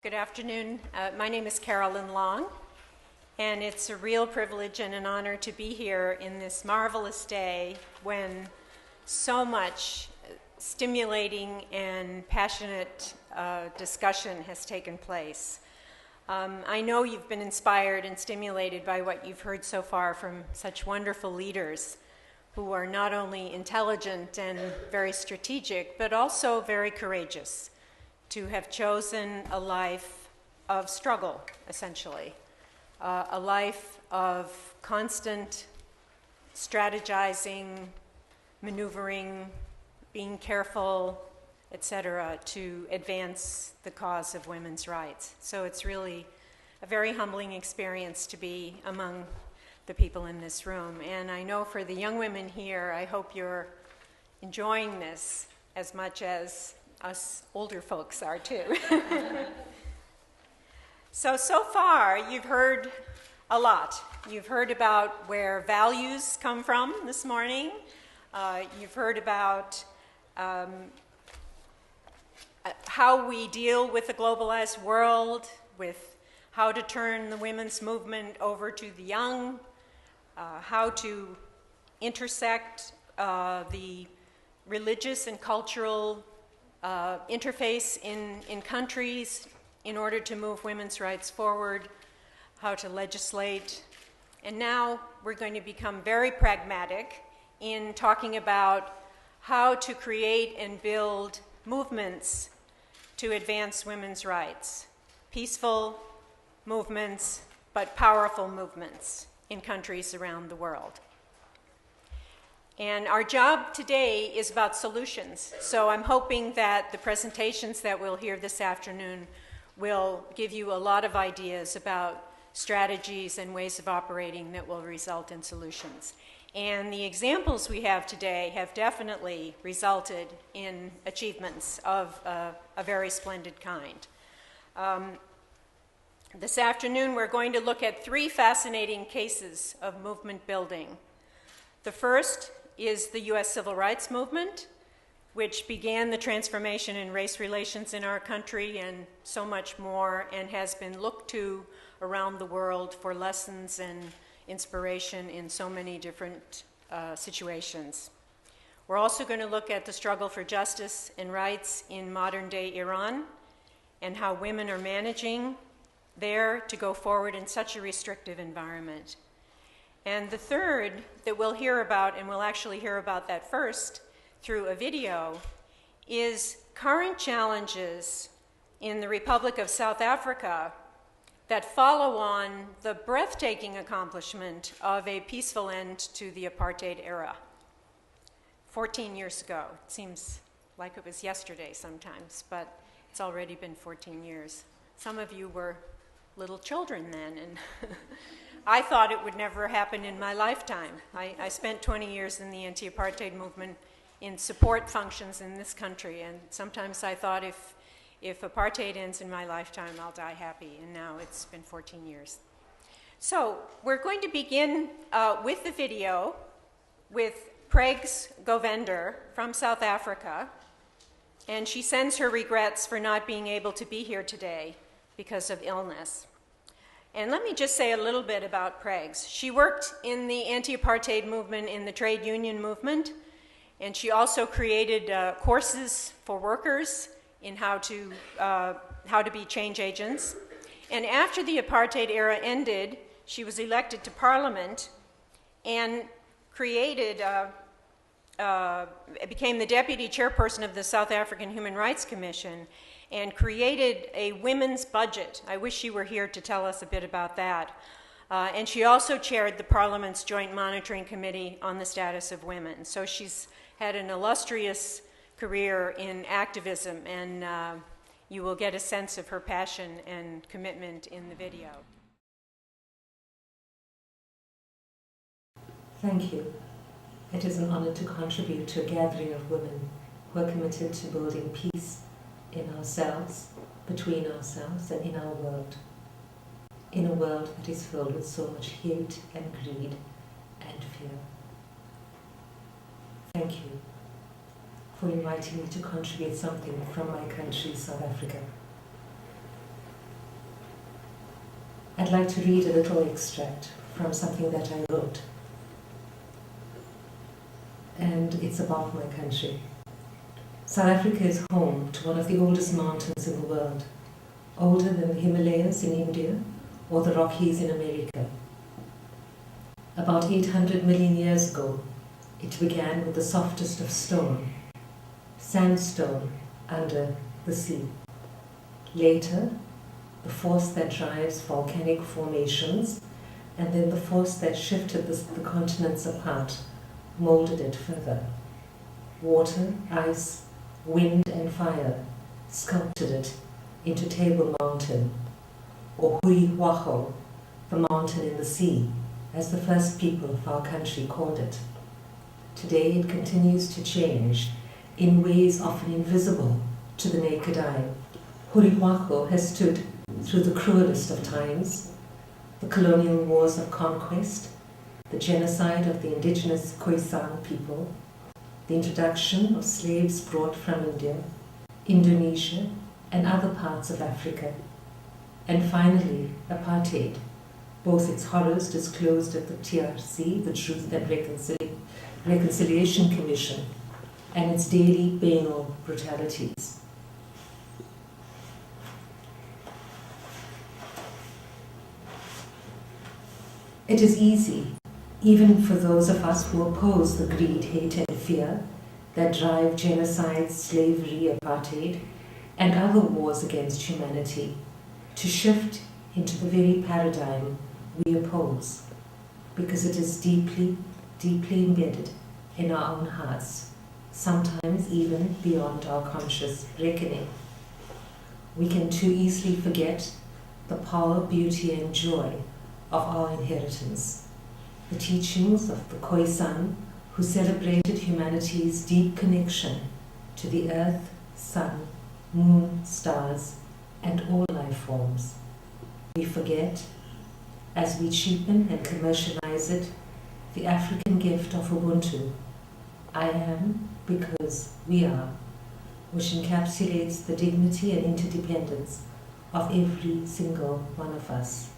Good afternoon. My name is Carolyn Long, and it's a real privilege and an honor to be here in this marvelous day when so much stimulating and passionate discussion has taken place. I know you've been inspired and stimulated by what you've heard so far from such wonderful leaders who are not only intelligent and very strategic, but also very courageous to have chosen a life of struggle, essentially, a life of constant strategizing, maneuvering, being careful, etc., to advance the cause of women's rights. So it's really a very humbling experience to be among the people in this room. And I know for the young women here, I hope you're enjoying this as much as us older folks are too. So far, you've heard a lot. You've heard about where values come from this morning. You've heard about how we deal with the globalized world, with how to turn the women's movement over to the young, how to intersect the religious and cultural interface in countries in order to move women's rights forward, how to legislate. And now we're going to become very pragmatic in talking about how to create and build movements to advance women's rights. Peaceful movements, but powerful movements in countries around the world. And our job today is about solutions. So I'm hoping that the presentations that we'll hear this afternoon will give you a lot of ideas about strategies and ways of operating that will result in solutions. And the examples we have today have definitely resulted in achievements of a very splendid kind. This afternoon, we're going to look at three fascinating cases of movement building. The first is the U.S. Civil Rights Movement, which began the transformation in race relations in our country and so much more, and has been looked to around the world for lessons and inspiration in so many different situations. We're also going to look at the struggle for justice and rights in modern-day Iran and how women are managing there to go forward in such a restrictive environment. And the third that we'll hear about, and we'll actually hear about that first through a video, is current challenges in the Republic of South Africa that follow on the breathtaking accomplishment of a peaceful end to the apartheid era. 14 years ago. It seems like it was yesterday sometimes, but it's already been 14 years. Some of you were little children then, and I thought it would never happen in my lifetime. I spent 20 years in the anti-apartheid movement in support functions in this country, and sometimes I thought if apartheid ends in my lifetime, I'll die happy, and now it's been 14 years. So we're going to begin with the video with Pregs Govender from South Africa, and she sends her regrets for not being able to be here today because of illness. And let me just say a little bit about Pregs. She worked in the anti-apartheid movement, in the trade union movement, and she also created courses for workers in how to be change agents. And after the apartheid era ended, she was elected to parliament and became the deputy chairperson of the South African Human Rights Commission and created a women's budget. I wish she were here to tell us a bit about that. And she also chaired the Parliament's Joint Monitoring Committee on the Status of Women. So she's had an illustrious career in activism, and you will get a sense of her passion and commitment in the video. Thank you. It is an honor to contribute to a gathering of women who are committed to building peace in ourselves, between ourselves, and in our world. In a world that is filled with so much hate and greed and fear. Thank you for inviting me to contribute something from my country, South Africa. I'd like to read a little extract from something that I wrote. And it's about my country. South Africa is home to one of the oldest mountains in the world, older than the Himalayas in India or the Rockies in America. About 800 million years ago, it began with the softest of stone, sandstone under the sea. Later, the force that drives volcanic formations, and then the force that shifted the continents apart, molded it further. Water, ice, wind and fire sculpted it into Table Mountain, or Hurihuacho, the mountain in the sea, as the first people of our country called it. Today it continues to change in ways often invisible to the naked eye. Hurihuacho has stood through the cruelest of times, the colonial wars of conquest, the genocide of the indigenous Khoisan people, the introduction of slaves brought from India, Indonesia, and other parts of Africa, and finally, apartheid, both its horrors disclosed at the TRC, the Truth and Reconciliation Commission, and its daily banal brutalities. It is easy, even for those of us who oppose the greed, hate, and fear that drive genocide, slavery, apartheid, and other wars against humanity, to shift into the very paradigm we oppose, because it is deeply, deeply embedded in our own hearts, sometimes even beyond our conscious reckoning. We can too easily forget the power, beauty, and joy of our inheritance, the teachings of the Khoisan, who celebrated humanity's deep connection to the earth, sun, moon, stars, and all life forms. We forget, as we cheapen and commercialize it, the African gift of Ubuntu, I am because we are, which encapsulates the dignity and interdependence of every single one of us.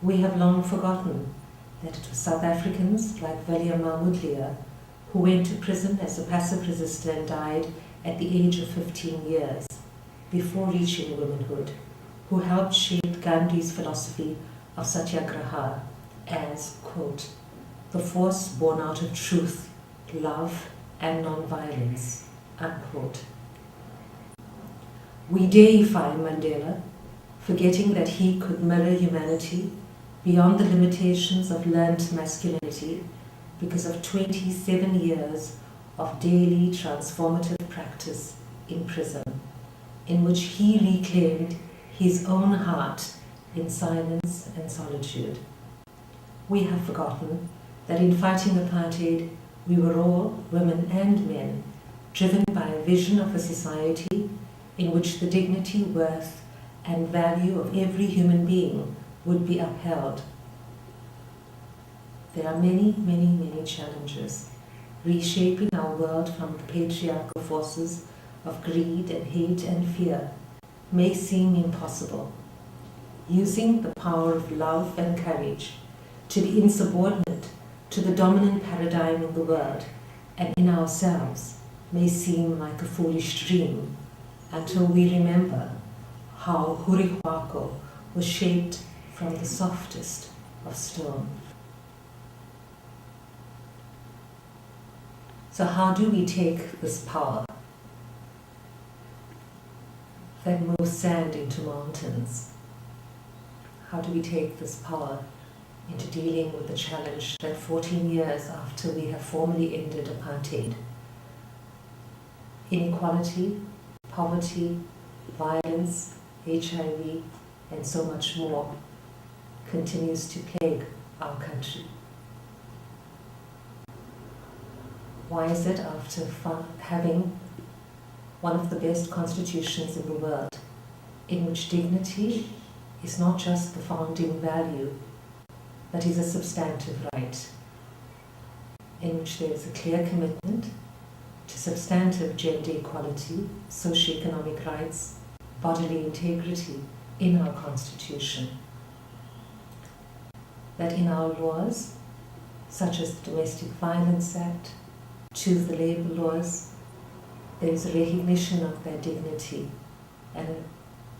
We have long forgotten that it was South Africans like Valia Mahmudlia who went to prison as a passive resistor and died at the age of 15 years before reaching womanhood, who helped shape Gandhi's philosophy of satyagraha as, quote, the force born out of truth, love, and non-violence, unquote. We deify Mandela, forgetting that he could mirror humanity beyond the limitations of learned masculinity because of 27 years of daily transformative practice in prison, in which he reclaimed his own heart in silence and solitude. We have forgotten that in fighting apartheid, we were all, women and men, driven by a vision of a society in which the dignity, worth, and value of every human being would be upheld. There are many, many, many challenges. Reshaping our world from the patriarchal forces of greed and hate and fear may seem impossible. Using the power of love and courage to be insubordinate to the dominant paradigm in the world and in ourselves may seem like a foolish dream until we remember how Hurihuacho was shaped from the softest of stone. So how do we take this power that moves sand into mountains? How do we take this power into dealing with the challenge that 14 years after we have formally ended apartheid, inequality, poverty, violence, HIV, and so much more continues to plague our country? Why is it after having one of the best constitutions in the world, in which dignity is not just the founding value, but is a substantive right, in which there is a clear commitment to substantive gender equality, socioeconomic rights, bodily integrity in our constitution, that in our laws, such as the Domestic Violence Act, to the labor laws, there is a recognition of their dignity and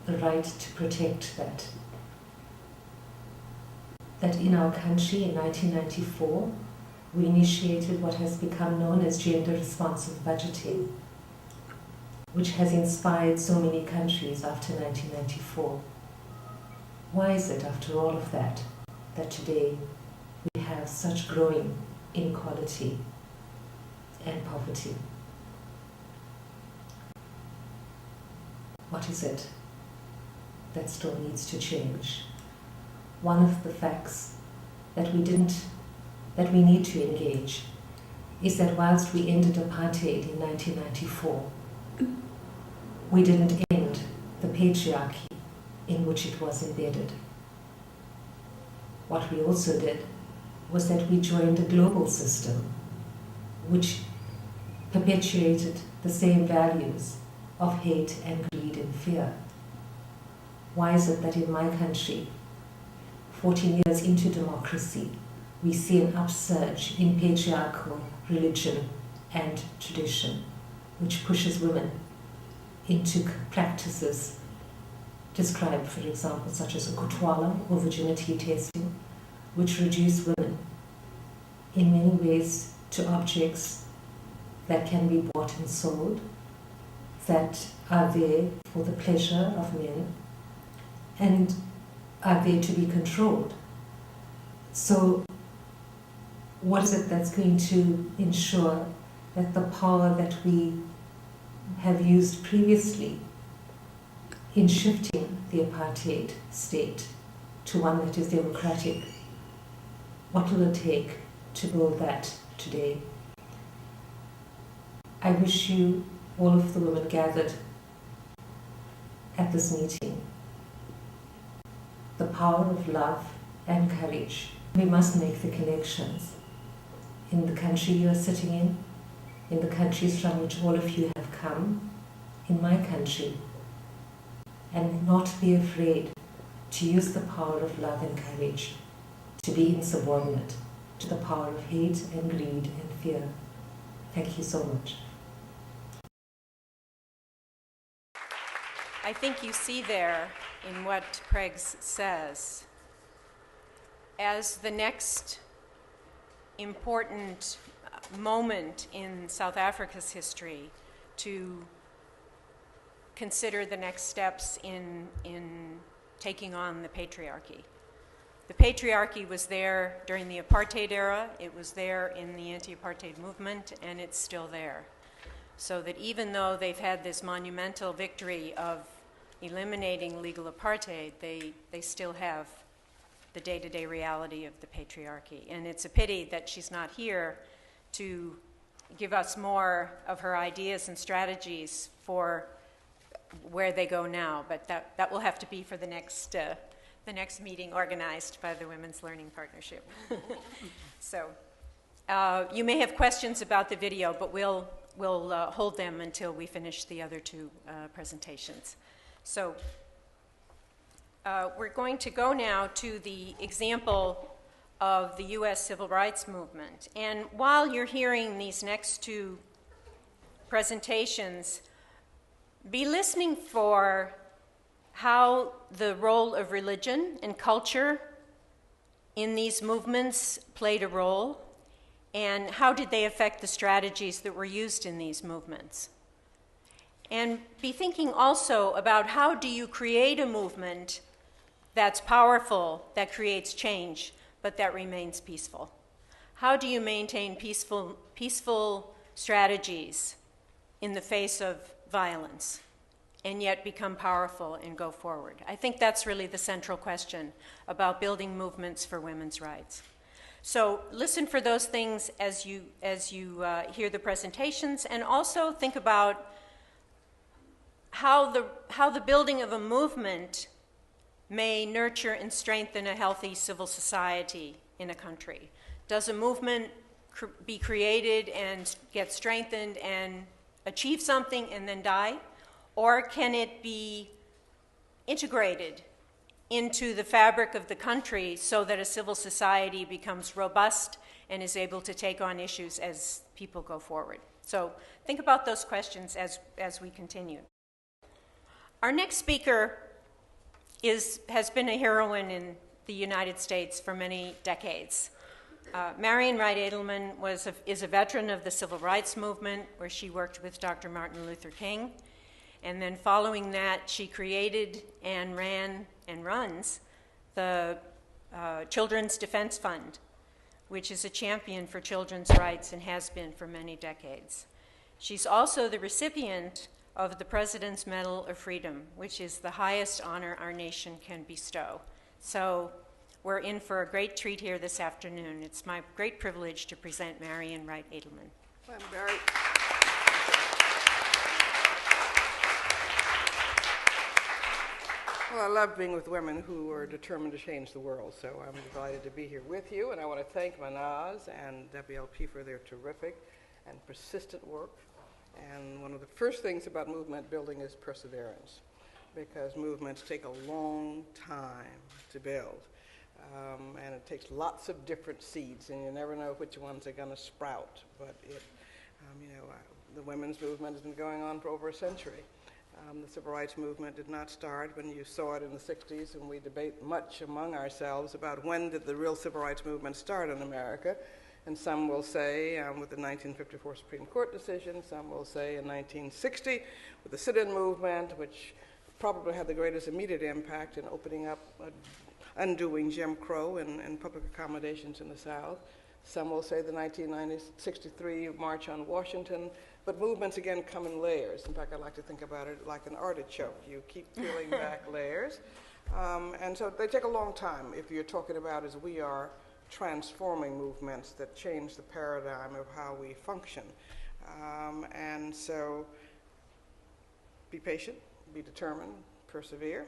a right to protect that. That in our country in 1994, we initiated what has become known as gender-responsive budgeting, which has inspired so many countries after 1994. Why is it, after all of that, that today we have such growing inequality and poverty? What is it that still needs to change? One of the facts that we need to engage is that whilst we ended apartheid in 1994, we didn't end the patriarchy in which it was embedded. What we also did was that we joined a global system which perpetuated the same values of hate and greed and fear. Why is it that in my country, 14 years into democracy, we see an upsurge in patriarchal religion and tradition, which pushes women into practices described, for example, such as kutwala or virginity testing, which reduce women in many ways to objects that can be bought and sold, that are there for the pleasure of men and are there to be controlled. So what is it that's going to ensure that the power that we have used previously in shifting the apartheid state to one that is democratic, what will it take to build that today? I wish you, all of the women gathered at this meeting, the power of love and courage. We must make the connections in the country you are sitting in the countries from which all of you have come, in my country, and not be afraid to use the power of love and courage to be insubordinate to the power of hate and greed and fear. Thank you so much. I think you see there in what Pregs says as the next important moment in South Africa's history to consider the next steps in taking on the patriarchy. The patriarchy was there during the apartheid era, it was there in the anti-apartheid movement, and it's still there. So that even though they've had this monumental victory of eliminating legal apartheid, they still have the day-to-day reality of the patriarchy. And it's a pity that she's not here to give us more of her ideas and strategies for where they go now, but that will have to be for the next meeting organized by the Women's Learning Partnership. So you may have questions about the video, but we'll hold them until we finish the other two presentations. So we're going to go now to the example of the U.S. Civil Rights Movement. And while you're hearing these next two presentations, be listening for how the role of religion and culture in these movements played a role, and how did they affect the strategies that were used in these movements. And be thinking also about how do you create a movement that's powerful, that creates change, but that remains peaceful. How do you maintain peaceful strategies in the face of violence and yet become powerful and go forward? I think that's really the central question about building movements for women's rights. So listen for those things as you hear the presentations, and also think about how the building of a movement may nurture and strengthen a healthy civil society in a country. Does a movement be created and get strengthened and achieve something and then die? Or can it be integrated into the fabric of the country so that a civil society becomes robust and is able to take on issues as people go forward. So think about those questions as we continue. Our next speaker has been a heroine in the United States for many decades. Marian Wright Edelman is a veteran of the Civil Rights Movement, where she worked with Dr. Martin Luther King. And then following that, she created and ran and runs the Children's Defense Fund, which is a champion for children's rights and has been for many decades. She's also the recipient of the President's Medal of Freedom, which is the highest honor our nation can bestow. So we're in for a great treat here this afternoon. It's my great privilege to present Marian Wright Edelman. I'm very... Well, I love being with women who are determined to change the world, so I'm delighted to be here with you, and I want to thank Manaz and WLP for their terrific and persistent work. And one of the first things about movement building is perseverance, because movements take a long time to build. And it takes lots of different seeds, and you never know which ones are going to sprout. But the women's movement has been going on for over a century. The civil rights movement did not start when you saw it in the 60s, and we debate much among ourselves about when did the real civil rights movement start in America. And some will say with the 1954 Supreme Court decision, some will say in 1960 with the sit-in movement, which probably had the greatest immediate impact in opening up, undoing Jim Crow and public accommodations in the South. Some will say the 1963 March on Washington, but movements again come in layers. In fact, I like to think about it like an artichoke. You keep peeling back layers. And so they take a long time if you're talking about, as we are, transforming movements that change the paradigm of how we function. And so be patient, be determined, persevere,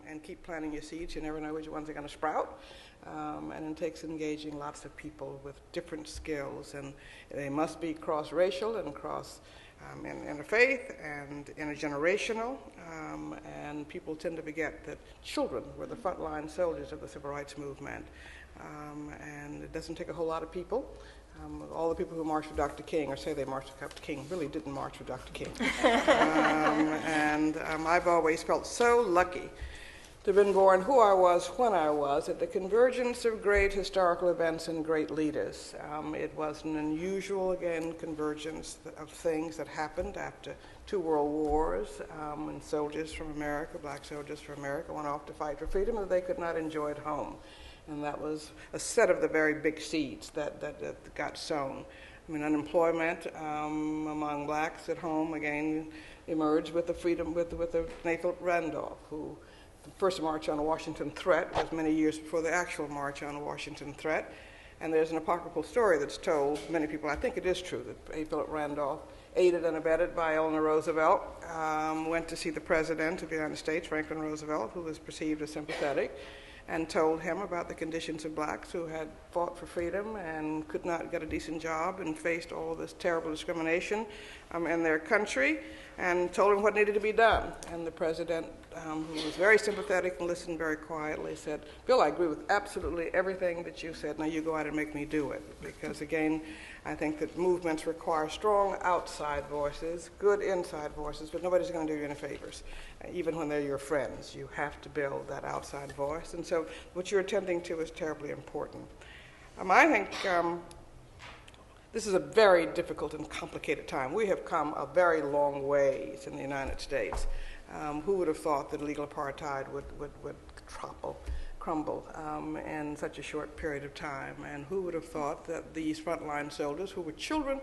and keep planting your seeds. You never know which ones are going to sprout. And it takes engaging lots of people with different skills, and they must be cross-racial and cross interfaith and intergenerational, and people tend to forget that children were the frontline soldiers of the civil rights movement, and it doesn't take a whole lot of people. All the people who marched for Dr. King, or say they marched for Dr. King, really didn't march for Dr. King. I've always felt so lucky to have been born who I was when I was, at the convergence of great historical events and great leaders. It was an unusual, again, convergence of things that happened after 2 world wars, when soldiers from America, black soldiers from America, went off to fight for freedom that they could not enjoy at home. And that was a set of the very big seeds that got sown. I mean, unemployment among blacks at home, again, emerged with the freedom, with the Nathan Randolph, who the first March on Washington threat was many years before the actual March on Washington threat. And there's an apocryphal story that's told, many people, I think it is true, that A. Philip Randolph, aided and abetted by Eleanor Roosevelt, went to see the President of the United States, Franklin Roosevelt, who was perceived as sympathetic, and told him about the conditions of blacks who had fought for freedom and could not get a decent job and faced all this terrible discrimination in their country, and told him what needed to be done. And the president, who was very sympathetic and listened very quietly, said, "Bill, I agree with absolutely everything that you said. Now you go out and make me do it." Because again, I think that movements require strong outside voices, good inside voices, but nobody's going to do you any favors. Even when they're your friends, you have to build that outside voice. And so what you're attending to is terribly important. I think this is a very difficult and complicated time. We have come a very long ways in the United States. Who would have thought that legal apartheid would crumble in such a short period of time? And who would have thought that these frontline soldiers, who were children,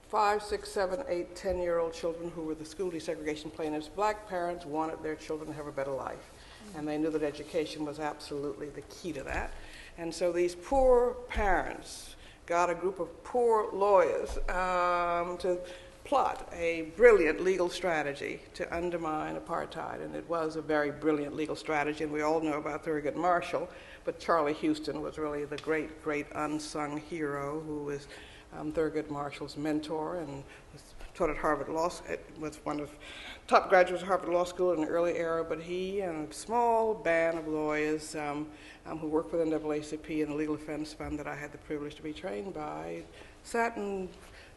5, 6, 7, 8, 10-year-old children who were the school desegregation plaintiffs, black parents wanted their children to have a better life. And they knew that education was absolutely the key to that. And so these poor parents got a group of poor lawyers to plot a brilliant legal strategy to undermine apartheid. And it was a very brilliant legal strategy, and we all know about Thurgood Marshall, but Charlie Houston was really the great, great unsung hero who was Thurgood Marshall's mentor and was taught at Harvard Law School, was one of top graduates of Harvard Law School in the early era, but he and a small band of lawyers who worked with NAACP and the Legal Defense Fund that I had the privilege to be trained by sat and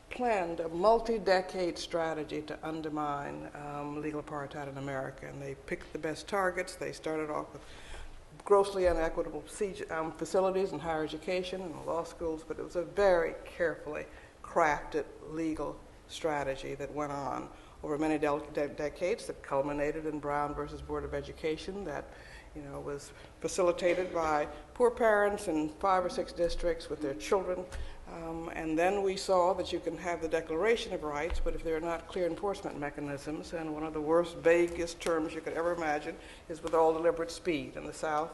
planned a multi-decade strategy to undermine legal apartheid in America. And they picked the best targets. They started off with grossly unequitable facilities in higher education and law schools, but it was a very carefully crafted legal strategy that went on over many decades that culminated in Brown versus Board of Education that was facilitated by poor parents in 5 or 6 districts with their children. And then we saw that you can have the Declaration of Rights, but if there are not clear enforcement mechanisms, and one of the worst, vaguest terms you could ever imagine is with all deliberate speed. And the South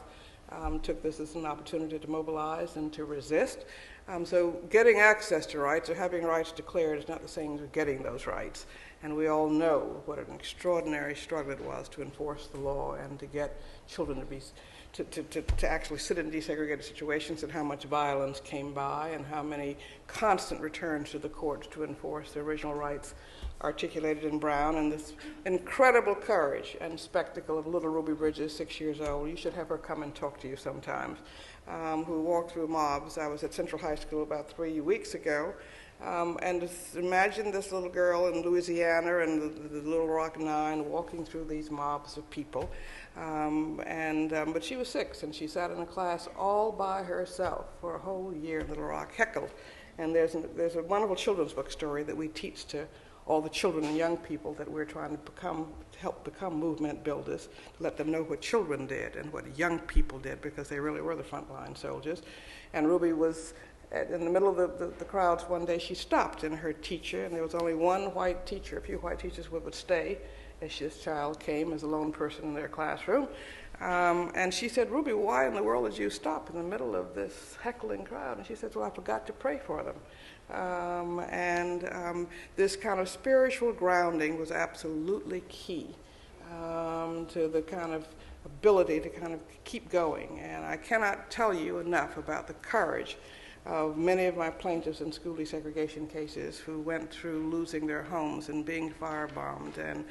took this as an opportunity to mobilize and to resist. So getting access to rights or having rights declared is not the same as getting those rights. And we all know what an extraordinary struggle it was to enforce the law and to get children to be to actually sit in desegregated situations, and how much violence came by and how many constant returns to the courts to enforce the original rights articulated in Brown, and this incredible courage and spectacle of little Ruby Bridges, 6 years old. You should have her come and talk to you sometimes, who walked through mobs. I was at Central High School about 3 weeks ago, and just imagine this little girl in Louisiana and the Little Rock Nine walking through these mobs of people. But she was 6, and she sat in a class all by herself for a whole year in Little Rock, heckled. And there's a wonderful children's book story that we teach to all the children and young people that we're trying to help become movement builders, to let them know what children did and what young people did, because they really were the frontline soldiers. And Ruby was in the middle of the crowds one day. She stopped, and her teacher, and there was only one white teacher, a few white teachers would stay, as this child came as a lone person in their classroom. And she said, "Ruby, why in the world did you stop in the middle of this heckling crowd?" And she said, "Well, I forgot to pray for them." This kind of spiritual grounding was absolutely key to the kind of ability to kind of keep going. And I cannot tell you enough about the courage of many of my plaintiffs in school desegregation cases who went through losing their homes and being firebombed. And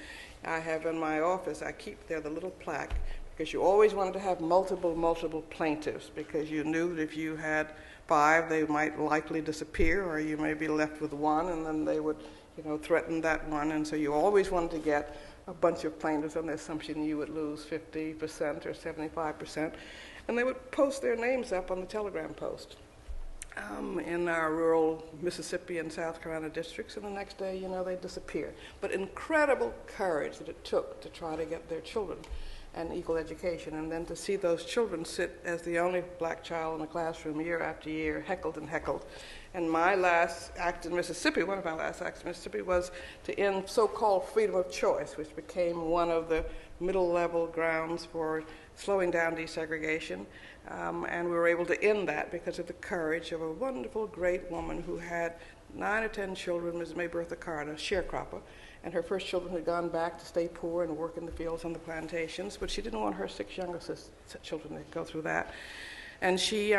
I have in my office, I keep there the little plaque, because you always wanted to have multiple plaintiffs, because you knew that if you had 5, they might likely disappear, or you may be left with 1, and then they would, threaten that one. And so you always wanted to get a bunch of plaintiffs on the assumption you would lose 50% or 75%. And they would post their names up on the telegram post in our rural Mississippi and South Carolina districts, and the next day, they'd disappear. But incredible courage that it took to try to get their children an equal education, and then to see those children sit as the only black child in the classroom year after year, heckled and heckled. And my last act in Mississippi, one of my last acts in Mississippi, was to end so-called freedom of choice, which became one of the middle-level grounds for slowing down desegregation. And we were able to end that because of the courage of a wonderful, great woman who had 9 or 10 children, Ms. May Bertha Carter, sharecropper, and her first children had gone back to stay poor and work in the fields on the plantations, but she didn't want her 6 younger children to go through that. And she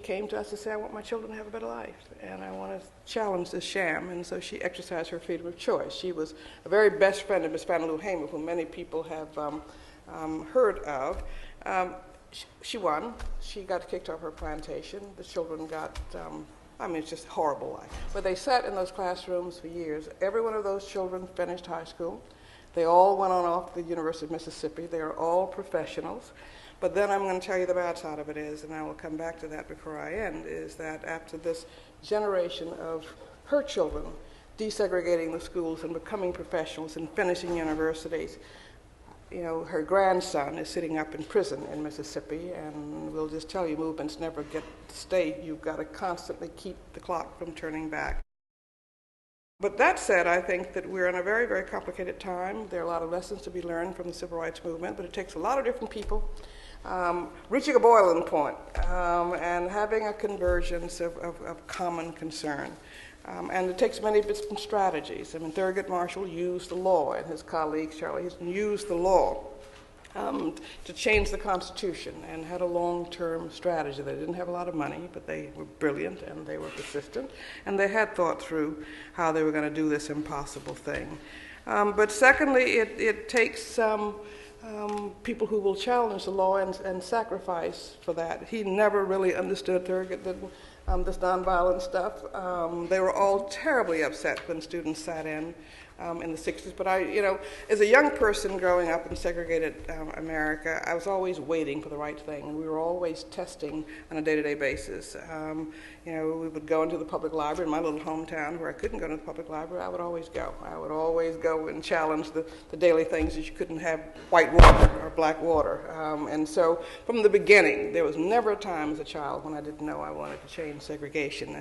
came to us to say, "I want my children to have a better life, and I want to challenge this sham." And so she exercised her freedom of choice. She was a very best friend of Miss Fannie Lou Hamer, whom many people have heard of. She won. She got kicked off her plantation. The children got, it's just a horrible life. But they sat in those classrooms for years. Every one of those children finished high school. They all went on off to the University of Mississippi. They are all professionals. But then I'm going to tell you the bad side of it is, and I will come back to that before I end, is that after this generation of her children desegregating the schools and becoming professionals and finishing universities, her grandson is sitting up in prison in Mississippi, and we'll just tell you, movements never get to stay. You've got to constantly keep the clock from turning back. But that said, I think that we're in a very, very complicated time. There are a lot of lessons to be learned from the civil rights movement, but it takes a lot of different people reaching a boiling point and having a convergence of common concern. And it takes many different strategies. Thurgood Marshall used the law, and his colleagues, Charlie, used the law to change the Constitution, and had a long-term strategy. They didn't have a lot of money, but they were brilliant and they were persistent, and they had thought through how they were going to do this impossible thing. But secondly, it takes some people who will challenge the law and sacrifice for that. He never really understood this nonviolent stuff. They were all terribly upset when students sat in the 60s. But as a young person growing up in segregated America, I was always waiting for the right thing, and we were always testing on a day-to-day basis. We would go into the public library in my little hometown where I couldn't go to the public library. I would always go. I would always go and challenge the daily things that you couldn't have white water or black water. And so from the beginning, there was never a time as a child when I didn't know I wanted to change segregation.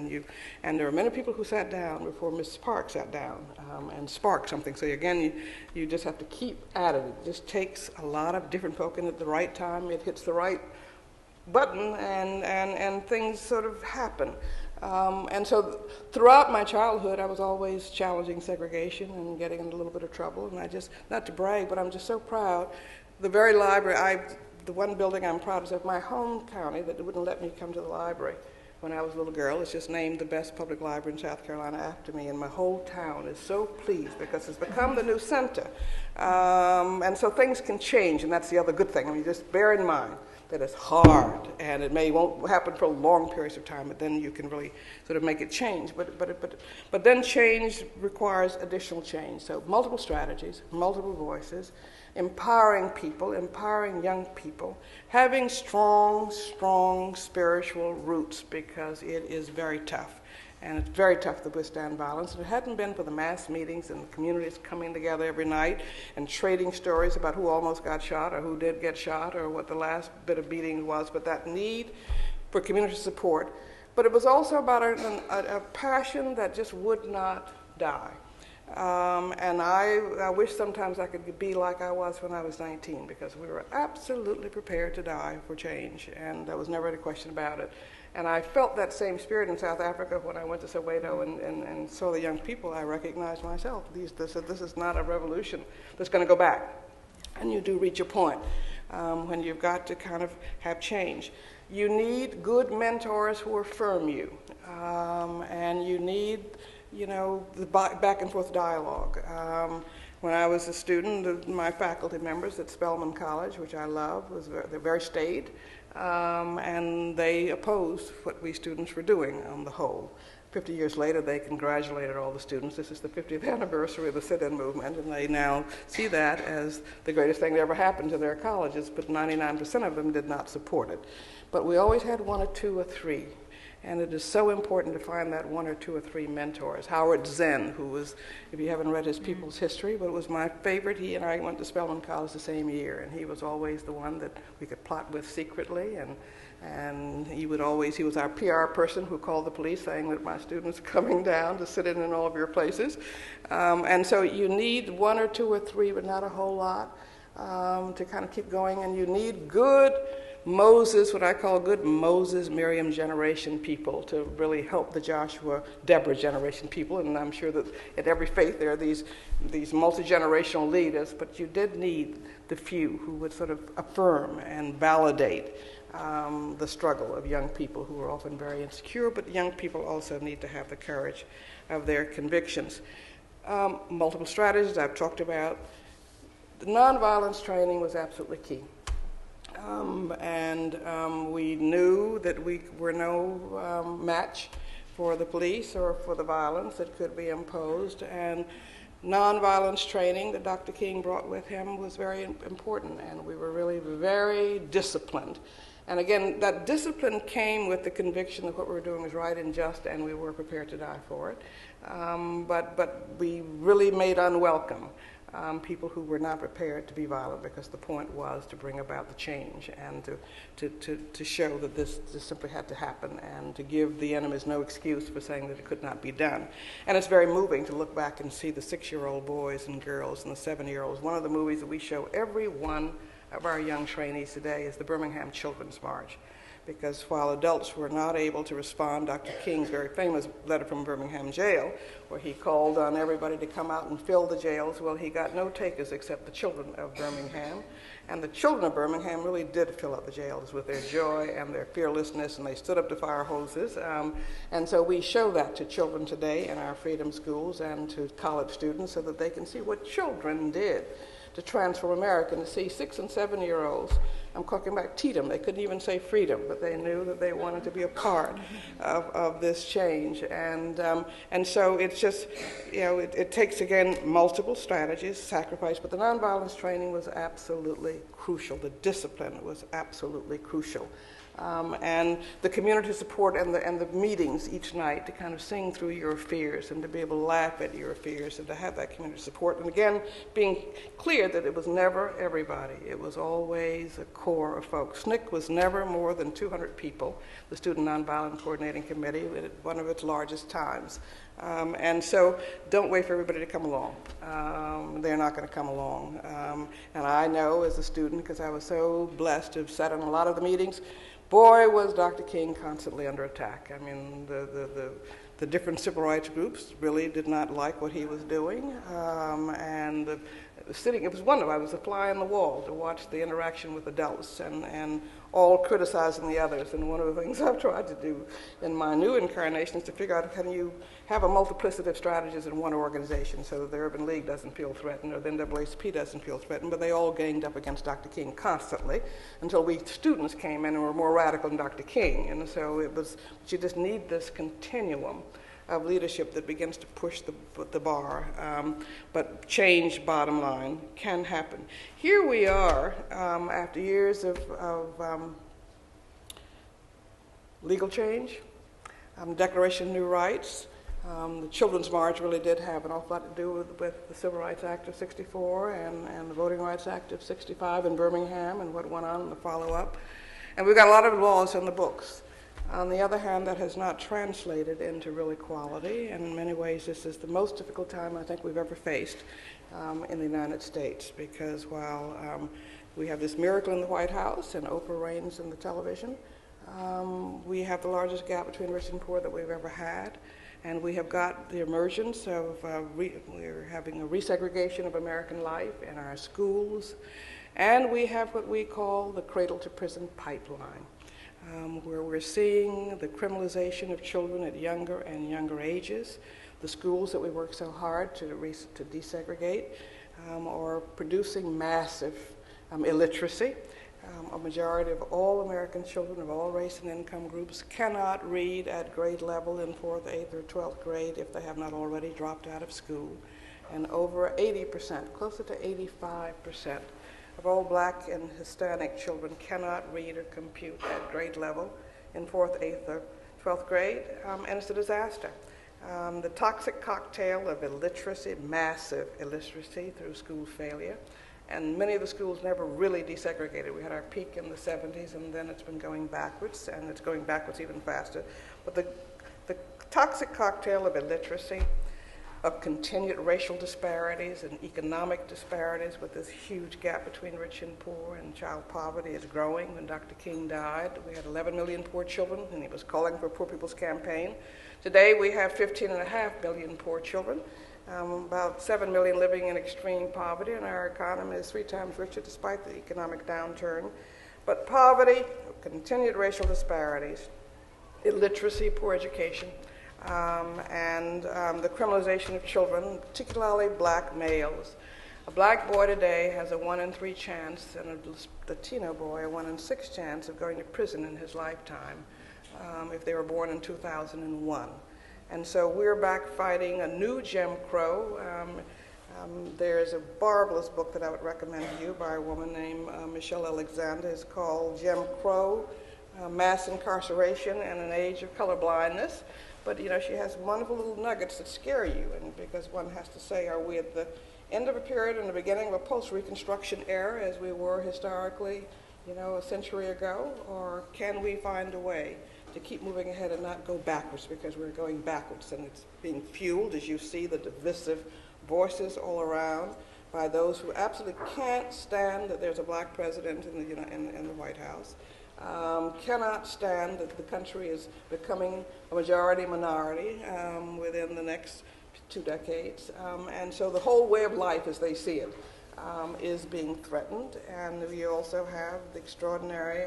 And there were many people who sat down before Mrs. Park sat down and sparked something. So again, you just have to keep at it. It just takes a lot of different folk, and at the right time, it hits the right button, and things sort of happen. And so throughout my childhood, I was always challenging segregation and getting in a little bit of trouble. And I just, not to brag, but I'm just so proud. The very library, the one building I'm proud of my home county that wouldn't let me come to the library when I was a little girl. It's just named the best public library in South Carolina after me, and my whole town is so pleased because it's become the new center. And so things can change, and that's the other good thing. I mean, just bear in mind that it's hard, and it won't happen for long periods of time, but then you can really sort of make it change. But then change requires additional change. So multiple strategies, multiple voices, empowering people, empowering young people, having strong spiritual roots, because it is very tough. And it's very tough to withstand violence. And it hadn't been for the mass meetings and the communities coming together every night and trading stories about who almost got shot or who did get shot or what the last bit of beating was, but that need for community support. But it was also about a passion that just would not die. And I wish sometimes I could be like I was when I was 19, because we were absolutely prepared to die for change, and there was never any question about it. And I felt that same spirit in South Africa when I went to Soweto and saw the young people. I recognized myself. This is not a revolution that's going to go back. And you do reach a point when you've got to kind of have change. You need good mentors who affirm you, and you need the back and forth dialogue. When I was a student, my faculty members at Spelman College, which I love, they're very staid, and they opposed what we students were doing on the whole. 50 years later, they congratulated all the students. This is the 50th anniversary of the sit-in movement, and they now see that as the greatest thing that ever happened to their colleges, but 99% of them did not support it. But we always had one or two or three. And it is so important to find that one or two or three mentors. Howard Zen, who was, if you haven't read his People's History, but was my favorite. He and I went to Spelman College the same year, and he was always the one that we could plot with secretly. And he was our PR person who called the police saying that my students are coming down to sit in all of your places. And so you need one or two or three, but not a whole lot, to kind of keep going. And you need good Moses, what I call good Moses, Miriam generation people to really help the Joshua, Deborah generation people. And I'm sure that at every faith there are these multi-generational leaders, but you did need the few who would sort of affirm and validate the struggle of young people who are often very insecure, but young people also need to have the courage of their convictions. Multiple strategies I've talked about. The nonviolence training was absolutely key. We knew that we were no match for the police or for the violence that could be imposed. And nonviolence training that Dr. King brought with him was very important, and we were really very disciplined. And again, that discipline came with the conviction that what we were doing was right and just, and we were prepared to die for it. But we really made unwelcome people who were not prepared to be violent, because the point was to bring about the change and to show that this simply had to happen, and to give the enemies no excuse for saying that it could not be done. And it's very moving to look back and see the 6-year-old boys and girls and the 7-year-olds. One of the movies that we show every one of our young trainees today is the Birmingham Children's March, because while adults were not able to respond, Dr. King's very famous letter from Birmingham jail, where he called on everybody to come out and fill the jails, well, he got no takers except the children of Birmingham. And the children of Birmingham really did fill up the jails with their joy and their fearlessness, and they stood up to fire hoses. And so we show that to children today in our freedom schools and to college students so that they can see what children did to transform America, and to see 6- and 7-year-olds, I'm talking about Tatum, they couldn't even say freedom, but they knew that they wanted to be a part of this change. And so it's just, it takes, again, multiple strategies, sacrifice, but the nonviolence training was absolutely crucial. The discipline was absolutely crucial. And the community support and the meetings each night to kind of sing through your fears and to be able to laugh at your fears and to have that community support. And again, being clear that it was never everybody. It was always a core of folks. SNCC was never more than 200 people, the Student Nonviolent Coordinating Committee, at one of its largest times. And so don't wait for everybody to come along. They're not going to come along. And I know as a student, because I was so blessed to have sat in a lot of the meetings, boy, was Dr. King constantly under attack. I mean, the different civil rights groups really did not like what he was doing. It was wonderful. I was a fly on the wall to watch the interaction with adults and all criticizing the others. And one of the things I've tried to do in my new incarnation is to figure out, can you have a multiplicity of strategies in one organization so that the Urban League doesn't feel threatened or the NAACP doesn't feel threatened, but they all ganged up against Dr. King constantly until we students came in and were more radical than Dr. King. And so you just need this continuum of leadership that begins to push the bar. But change, bottom line, can happen. Here we are, after years of legal change, Declaration of New Rights. The Children's March really did have an awful lot to do with the Civil Rights Act of '64 and the Voting Rights Act of '65 in Birmingham and what went on in the follow-up. And we've got a lot of laws in the books. On the other hand, that has not translated into real equality, and in many ways this is the most difficult time I think we've ever faced in the United States, because while we have this miracle in the White House and Oprah reigns in the television, we have the largest gap between rich and poor that we've ever had, and we have got the emergence of, we're having a resegregation of American life in our schools, and we have what we call the cradle to prison pipeline. Where we're seeing the criminalization of children at younger and younger ages. The schools that we work so hard to desegregate are producing massive illiteracy. A majority of all American children of all race and income groups cannot read at grade level in 4th, 8th, or 12th grade if they have not already dropped out of school. And over 80%, closer to 85%, of all Black and Hispanic children cannot read or compute at grade level in 4th, 8th, or 12th grade, and it's a disaster. The toxic cocktail of illiteracy, massive illiteracy through school failure, and many of the schools never really desegregated. We had our peak in the 70s, and then it's been going backwards, and it's going backwards even faster. But the toxic cocktail of illiteracy, of continued racial disparities and economic disparities, with this huge gap between rich and poor, and child poverty is growing. When Dr. King died, we had 11 million poor children, and he was calling for a Poor People's Campaign. Today, we have 15.5 million poor children, about 7 million living in extreme poverty, and our economy is 3 times richer despite the economic downturn. But poverty, continued racial disparities, illiteracy, poor education, and the criminalization of children, particularly Black males. A Black boy today has a 1 in 3 chance, and a Latino boy a 1 in 6 chance of going to prison in his lifetime if they were born in 2001. And so we're back fighting a new Jim Crow. There's a marvelous book that I would recommend to you by a woman named Michelle Alexander. It's called Jim Crow, Mass Incarceration and an Age of Colorblindness. But she has wonderful little nuggets that scare you, and because one has to say, are we at the end of a period and the beginning of a post-Reconstruction era as we were historically, a century ago, or can we find a way to keep moving ahead and not go backwards, because we're going backwards, and it's being fueled, as you see, the divisive voices all around by those who absolutely can't stand that there's a Black president in the White House. cannot stand that the country is becoming a majority minority within the next 2 decades. And so the whole way of life as they see it is being threatened. And we also have the extraordinary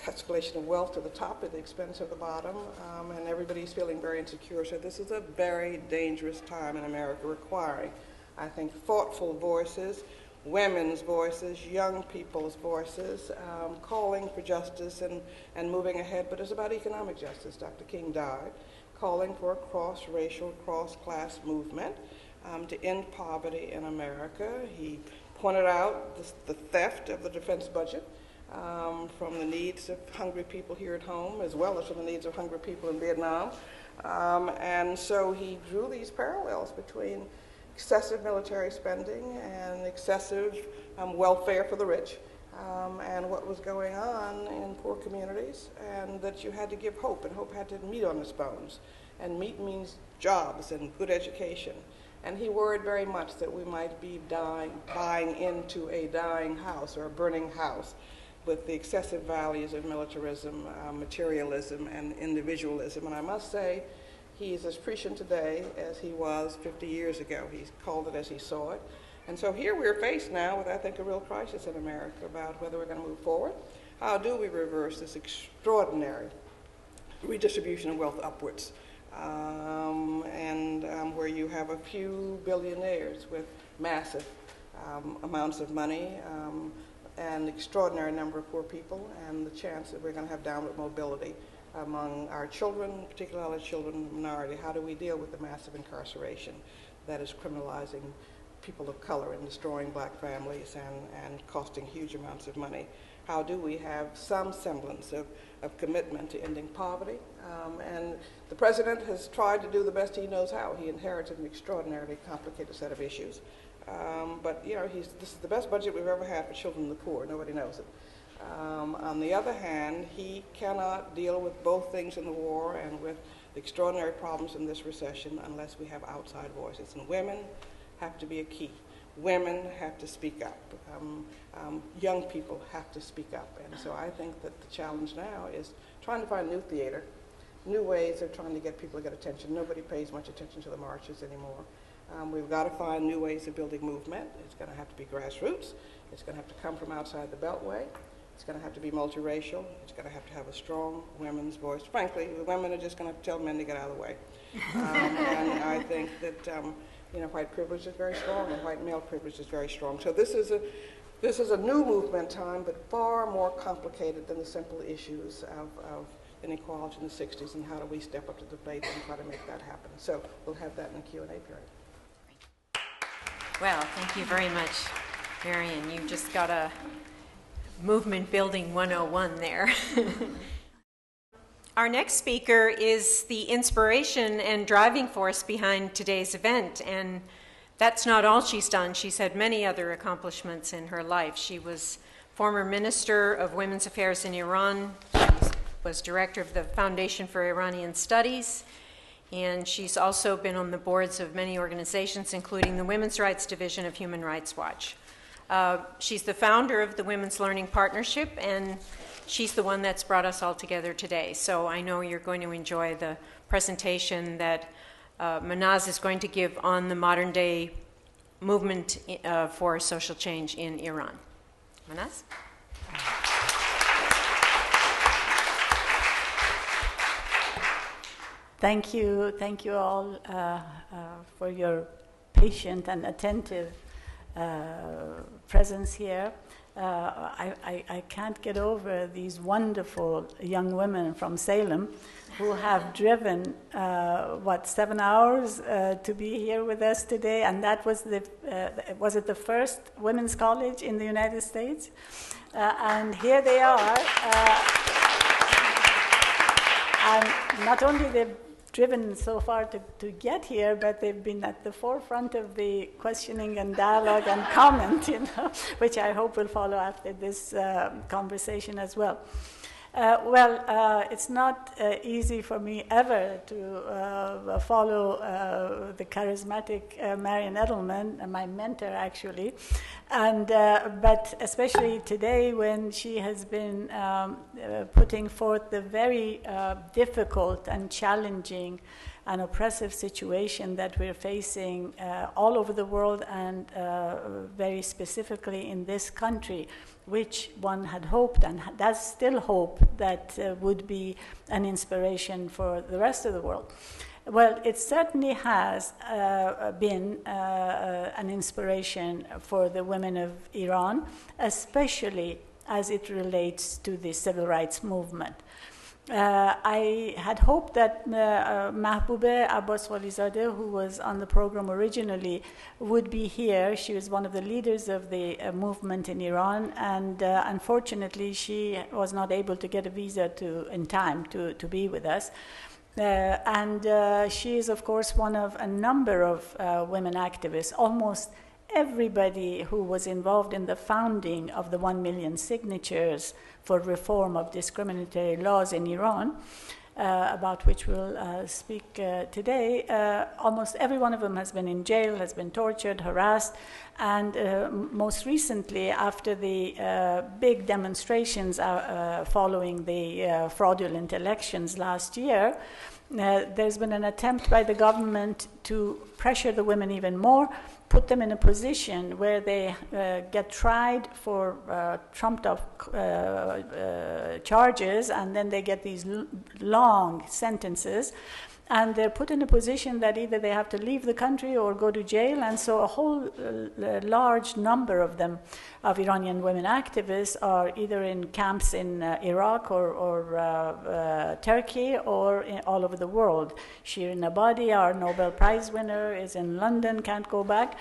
escalation of wealth to the top at the expense of the bottom, and everybody's feeling very insecure. So this is a very dangerous time in America, requiring, I think, thoughtful voices, women's voices, young people's voices, calling for justice and moving ahead. But it's about economic justice. Dr. King died, calling for a cross-racial, cross-class movement to end poverty in America. He pointed out the theft of the defense budget, from the needs of hungry people here at home, as well as from the needs of hungry people in Vietnam. And so he drew these parallels between excessive military spending and excessive welfare for the rich, and what was going on in poor communities, and that you had to give hope, and hope had to meet on its bones. And meat means jobs and good education. And he worried very much that we might be buying into a dying house or a burning house with the excessive values of militarism, materialism, and individualism. And I must say, he's as prescient today as he was 50 years ago. He's called it as he saw it. And so here we're faced now with, I think, a real crisis in America about whether we're going to move forward. How do we reverse this extraordinary redistribution of wealth upwards? Where you have a few billionaires with massive amounts of money, an extraordinary number of poor people, and the chance that we're going to have downward mobility among our children, particularly children of minority. How do we deal with the massive incarceration that is criminalizing people of color and destroying black families and costing huge amounts of money? How do we have some semblance of commitment to ending poverty? And the president has tried to do the best he knows how. He inherited an extraordinarily complicated set of issues. But you know, this is the best budget we've ever had for children and the poor. Nobody knows it. On the other hand, he cannot deal with both things in the war and with the extraordinary problems in this recession unless we have outside voices. And women have to be a key. Women have to speak up. Young people have to speak up. And so I think that the challenge now is trying to find new theater, new ways of trying to get people to get attention. Nobody pays much attention to the marches anymore. We've got to find new ways of building movement. It's going to have to be grassroots. It's going to have to come from outside the Beltway. It's going to have to be multiracial. It's going to have a strong women's voice. Frankly, the women are just going to have to tell men to get out of the way. And I think that white privilege is very strong, and white male privilege is very strong. So this is a new movement time, but far more complicated than the simple issues of inequality in the 60s, and how do we step up to the plate and try to make that happen. So we'll have that in the Q&A period. Well, thank you very much, Marian. You just got a movement building 101 there. Our next speaker is the inspiration and driving force behind today's event, and that's not all she's done. She's had many other accomplishments in her life. She was former Minister of Women's Affairs in Iran. She was director of the Foundation for Iranian Studies, and she's also been on the boards of many organizations, including the Women's Rights Division of Human Rights Watch. She's the founder of the Women's Learning Partnership, and she's the one that's brought us all together today. So I know you're going to enjoy the presentation that Manaz is going to give on the modern day movement for social change in Iran. Manaz? Thank you all for your patient and attentive presence here. I can't get over these wonderful young women from Salem who have driven, 7 hours to be here with us today, and that was was it the first women's college in the United States? And here they are. And not only they've driven so far to get here, but they've been at the forefront of the questioning and dialogue and comment, which I hope will follow after this conversation as well. It's not easy for me ever to follow the charismatic Marian Edelman, my mentor actually, But especially today, when she has been putting forth the very difficult and challenging and oppressive situation that we're facing all over the world, and very specifically in this country, which one had hoped and does still hope that would be an inspiration for the rest of the world. Well, it certainly has been an inspiration for the women of Iran, especially as it relates to the civil rights movement. I had hoped that Mahbube Abbas Walizadeh, who was on the program originally, would be here. She was one of the leaders of the movement in Iran, and unfortunately she was not able to get a visa in time to be with us. She is, of course, one of a number of women activists. Almost everybody who was involved in the founding of the 1 million signatures for reform of discriminatory laws in Iran, about which we'll speak today, almost every one of them has been in jail, has been tortured, harassed, and most recently, after the big demonstrations following the fraudulent elections last year, there's been an attempt by the government to pressure the women even more, put them in a position where they get tried for trumped-up charges, and then they get these long sentences, and they're put in a position that either they have to leave the country or go to jail. And so a whole large number of them, of Iranian women activists, are either in camps in Iraq or Turkey, or all over the world. Shirin Ebadi, our Nobel Prize winner, is in London, can't go back.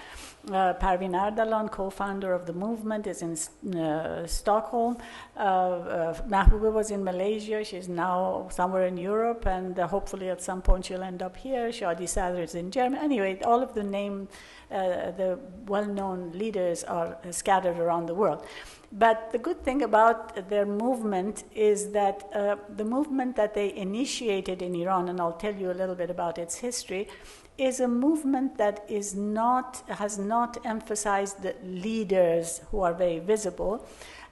Parveen Ardalan, co-founder of the movement, is in Stockholm. Mahbube was in Malaysia. She's now somewhere in Europe, and hopefully at some point she'll end up here. Shadi Sadr is in Germany. Anyway, all of the well-known leaders are scattered around the world. But the good thing about their movement is that the movement that they initiated in Iran, and I'll tell you a little bit about its history, is a movement that has not emphasized the leaders who are very visible,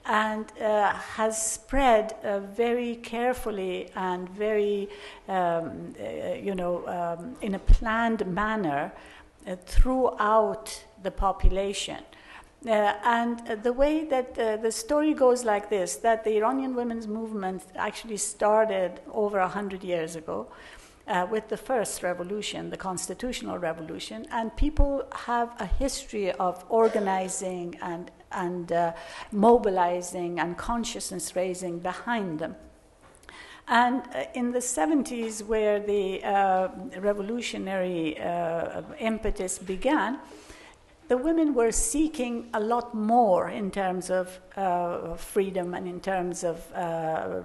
and has spread very carefully and very, in a planned manner throughout the population. And the way that the story goes like this, that the Iranian women's movement actually started over 100 years ago, with the first revolution, the constitutional revolution, and people have a history of organizing and mobilizing and consciousness raising behind them. And in the 70s, where the revolutionary impetus began, the women were seeking a lot more in terms of freedom and in terms of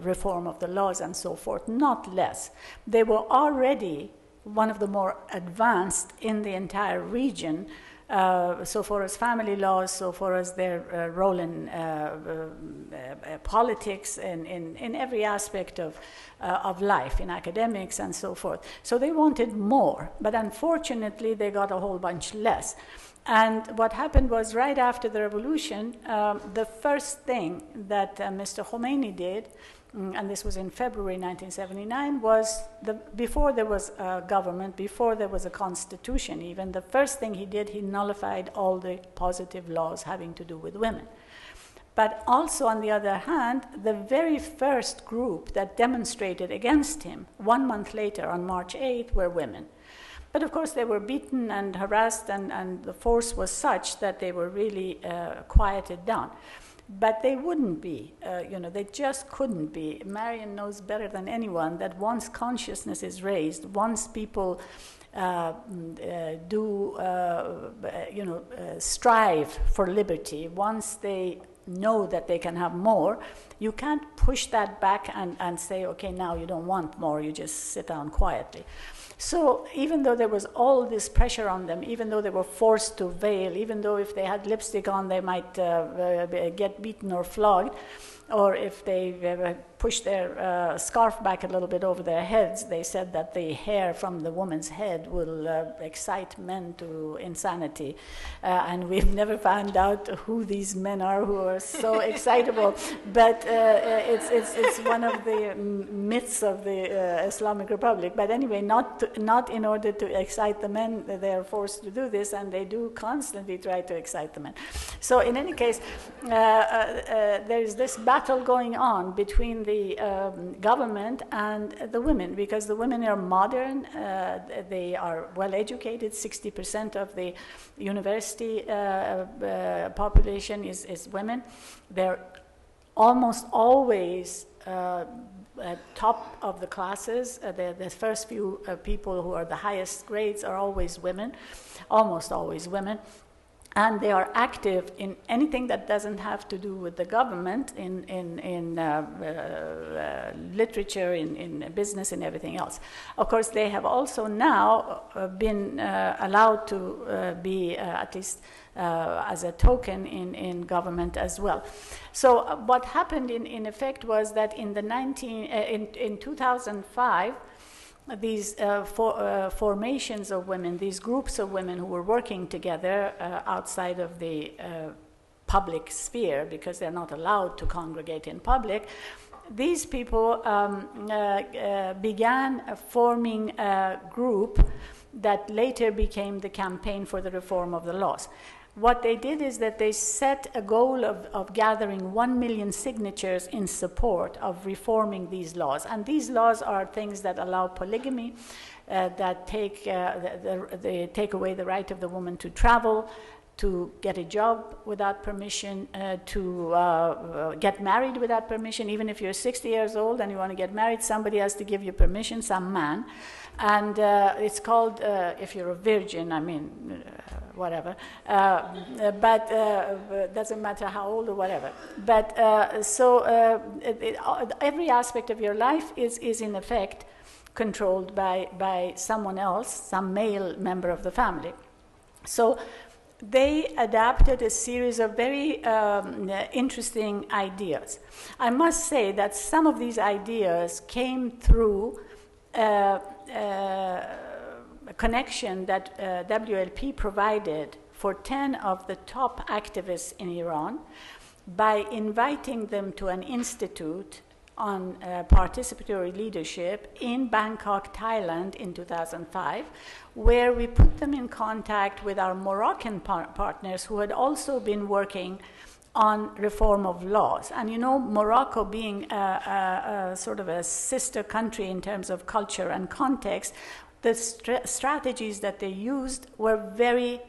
reform of the laws and so forth, not less. They were already one of the more advanced in the entire region, so far as family laws, so far as their role in politics, in every aspect of life, in academics and so forth. So they wanted more, but unfortunately they got a whole bunch less. And what happened was, right after the revolution, the first thing that Mr. Khomeini did, and this was in February 1979, was before there was a government, before there was a constitution even, the first thing he did, he nullified all the positive laws having to do with women. But also, on the other hand, the very first group that demonstrated against him 1 month later, on March 8th, were women. But of course, they were beaten and harassed, and the force was such that they were really quieted down. But they wouldn't be, they just couldn't be. Marian knows better than anyone that once consciousness is raised, once people strive for liberty, once they know that they can have more, you can't push that back and say, okay, now you don't want more, you just sit down quietly. So even though there was all this pressure on them, even though they were forced to veil, even though if they had lipstick on they might get beaten or flogged, or if they push their scarf back a little bit over their heads, they said that the hair from the woman's head will excite men to insanity. And we've never found out who these men are who are so excitable, but it's one of the myths of the Islamic Republic. But anyway, not in order to excite the men, they are forced to do this, and they do constantly try to excite the men. So in any case, there is this battle going on between the government and the women, because the women are modern, they are well educated. 60% of the university population is women. They're almost always top of the classes. The first few people who are the highest grades are always women, almost always women. And they are active in anything that doesn't have to do with the government, in literature, in business, and everything else. Of course, they have also now been allowed to be, at least as a token, in government as well. So what happened in effect was that in 2005, these formations of women, these groups of women who were working together outside of the public sphere, because they're not allowed to congregate in public, these people began forming a group that later became the Campaign for the Reform of the Laws. What they did is that they set a goal of gathering 1 million signatures in support of reforming these laws. And these laws are things that allow polygamy, that they take away the right of the woman to travel, to get a job without permission, to get married without permission. Even if you're 60 years old and you want to get married, somebody has to give you permission, some man. And it's called, if you're a virgin, I mean, whatever, but doesn't matter how old or whatever. But every aspect of your life is in effect controlled by someone else, some male member of the family. So they adapted a series of very interesting ideas. I must say that some of these ideas came through a connection that WLP provided for 10 of the top activists in Iran by inviting them to an institute on participatory leadership in Bangkok, Thailand in 2005, where we put them in contact with our Moroccan partners who had also been working on reform of laws. And you know, Morocco being a sort of a sister country in terms of culture and context, the strategies that they used were very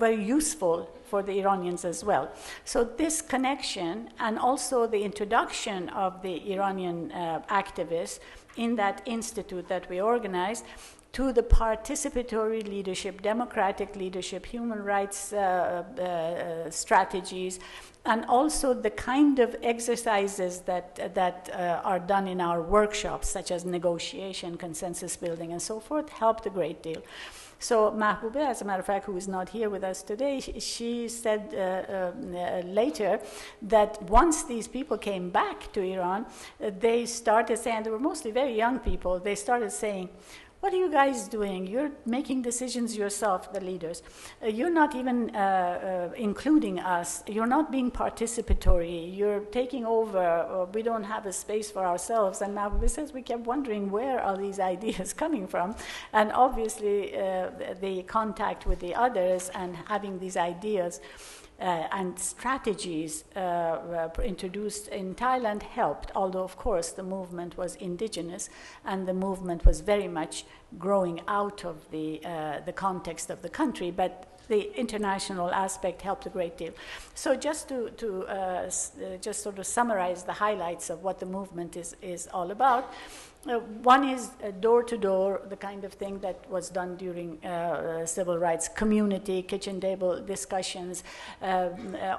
useful for the Iranians as well. So this connection, and also the introduction of the Iranian activists in that institute that we organized to the participatory leadership, democratic leadership, human rights strategies, and also the kind of exercises that are done in our workshops, such as negotiation, consensus building, and so forth, helped a great deal. So Mahbube, as a matter of fact, who is not here with us today, she said later that once these people came back to Iran, they started saying, they were mostly very young people, they started saying, what are you guys doing? You're making decisions yourself, the leaders. You're not even including us. You're not being participatory. You're taking over. We don't have a space for ourselves. And now we kept wondering, where are these ideas coming from? And obviously, the contact with the others and having these ideas and strategies introduced in Thailand helped, although of course the movement was indigenous and the movement was very much growing out of the context of the country, but the international aspect helped a great deal. So just to just sort of summarize the highlights of what the movement is all about. One is door-to-door, the kind of thing that was done during civil rights, community, kitchen table discussions,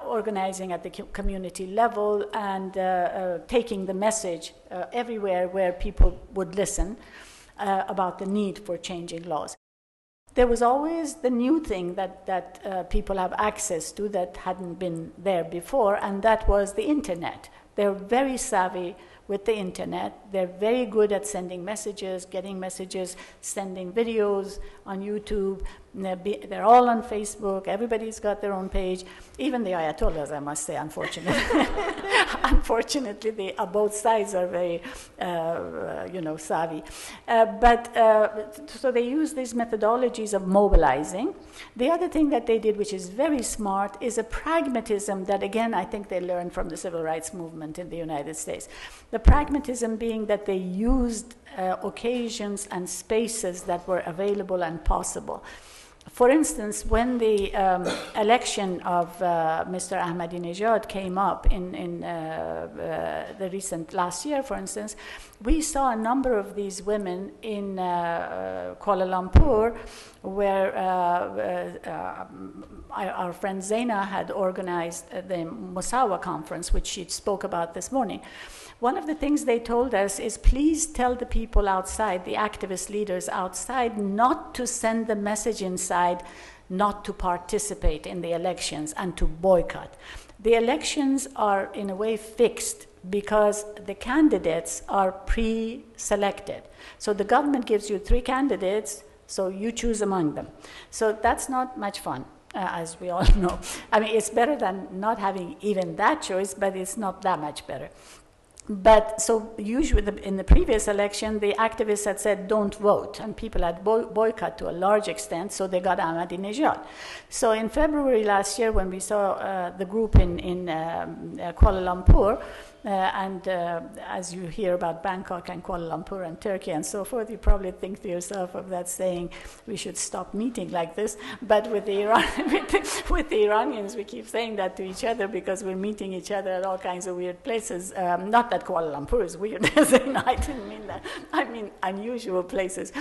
organizing at the community level, and taking the message everywhere where people would listen about the need for changing laws. there was always the new thing that people have access to that hadn't been there before, and that was the internet. They're very savvy with the internet. They're very good at sending messages, getting messages, sending videos on YouTube. They're all on Facebook. Everybody's got their own page. Even the Ayatollahs, I must say, unfortunately. Unfortunately, both sides are very, savvy. So they use these methodologies of mobilizing. The other thing that they did, which is very smart, is a pragmatism that, again, I think they learned from the civil rights movement in the United States. The pragmatism being that they used occasions and spaces that were available and possible. For instance, when the election of Mr. Ahmadinejad came up in the recent last year, for instance, we saw a number of these women in Kuala Lumpur, where our friend Zaina had organized the Musawa conference, which she spoke about this morning. One of the things they told us is, please tell the people outside, the activist leaders outside, not to send the message inside, not to participate in the elections and to boycott. The elections are in a way fixed because the candidates are pre-selected. So the government gives you 3 candidates, so you choose among them. So that's not much fun. As we all know. I mean, it's better than not having even that choice, but it's not that much better. But so usually in the previous election, the activists had said, don't vote, and people had boycotted to a large extent, so they got Ahmadinejad. So in February last year, when we saw the group in Kuala Lumpur, and as you hear about Bangkok and Kuala Lumpur and Turkey and so forth, you probably think to yourself of that saying, we should stop meeting like this. But with the Iranians, we keep saying that to each other because we're meeting each other at all kinds of weird places. Not that Kuala Lumpur is weird, no, I didn't mean that. I mean unusual places.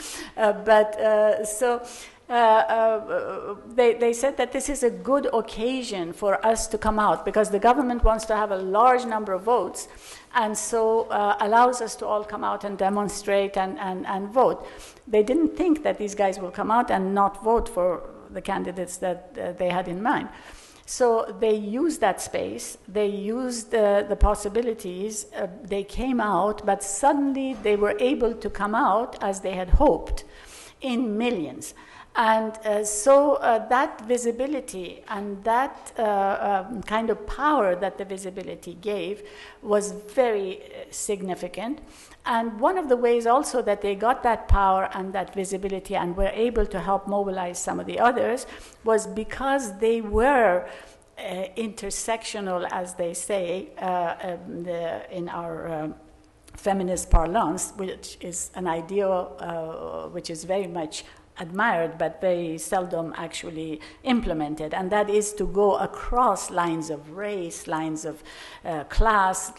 They said that this is a good occasion for us to come out because the government wants to have a large number of votes, and so allows us to all come out and demonstrate and vote. They didn't think that these guys will come out and not vote for the candidates that they had in mind. So they used that space, they used the possibilities, they came out, but suddenly they were able to come out as they had hoped in millions. And so that visibility and that kind of power that the visibility gave was very significant. And one of the ways also that they got that power and that visibility and were able to help mobilize some of the others was because they were intersectional, as they say, in our feminist parlance, which is an ideal which is very much admired but very seldom actually implemented, and that is to go across lines of race, lines of class,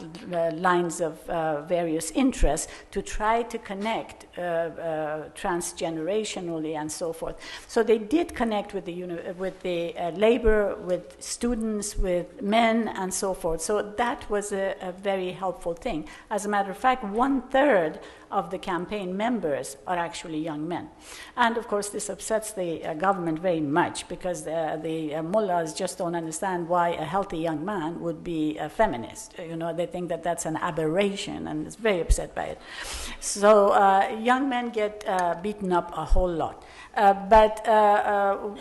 lines of various interests to try to connect transgenerationally and so forth. So they did connect with the labor, with students, with men and so forth. So that was a very helpful thing. As a matter of fact, 1/3 of the campaign members are actually young men. And of course, this upsets the government very much because the mullahs just don't understand why a healthy young man would be a feminist. You know, they think that that's an aberration and is very upset by it. So young men get beaten up a whole lot. But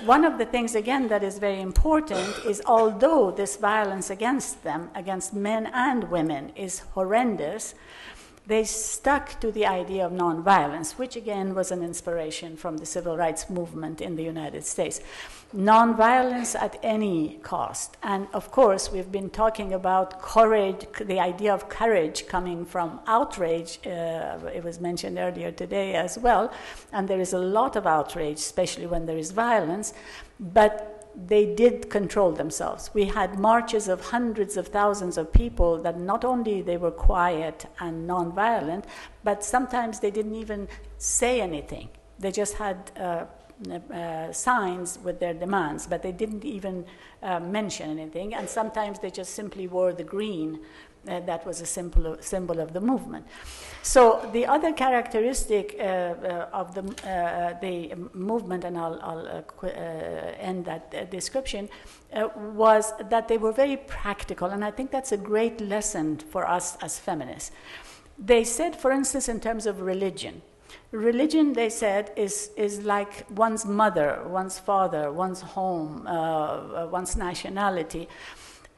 one of the things, again, that is very important is although this violence against them, against men and women, is horrendous, they stuck to the idea of nonviolence, which again was an inspiration from the civil rights movement in the United States. Nonviolence at any cost. And of course, we've been talking about courage, the idea of courage coming from outrage. It was mentioned earlier today as well. And there is a lot of outrage, especially when there is violence. But they did control themselves. We had marches of hundreds of thousands of people that not only they were quiet and nonviolent, but sometimes they didn't even say anything. They just had signs with their demands, but they didn't even mention anything, and sometimes they just simply wore the green. That was a symbol of the movement. So the other characteristic of the movement, and I'll end that description, was that they were very practical, and I think that's a great lesson for us as feminists. They said, for instance, in terms of religion, they said, is like one's mother, one's father, one's home, one's nationality.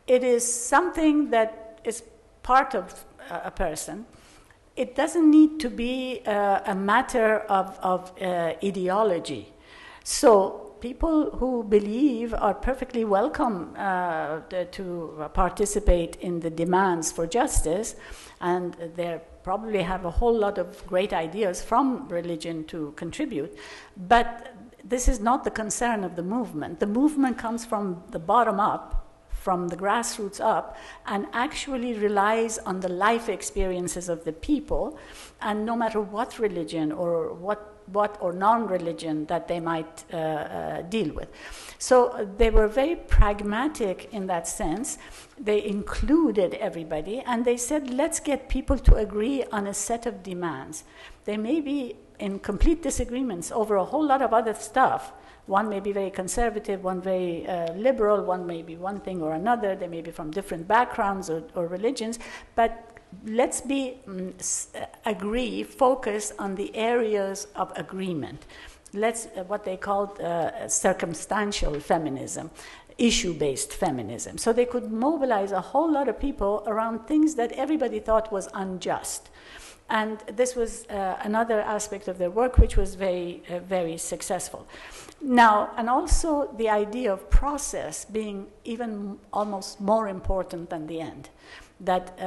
It is something that is part of a person. It doesn't need to be a matter of ideology. So people who believe are perfectly welcome to participate in the demands for justice, and they probably have a whole lot of great ideas from religion to contribute. But this is not the concern of the movement. The movement comes from the bottom up, from the grassroots up, and actually relies on the life experiences of the people, and no matter what religion or what or non-religion that they might deal with. So they were very pragmatic in that sense. They included everybody, and they said, let's get people to agree on a set of demands. They may be in complete disagreements over a whole lot of other stuff. One may be very conservative, one very liberal, one may be one thing or another. They may be from different backgrounds or religions, but let's focus on the areas of agreement. Let's, what they called circumstantial feminism, issue-based feminism. So they could mobilize a whole lot of people around things that everybody thought was unjust. And this was another aspect of their work which was very, very successful. Now, and also the idea of process being even almost more important than the end. That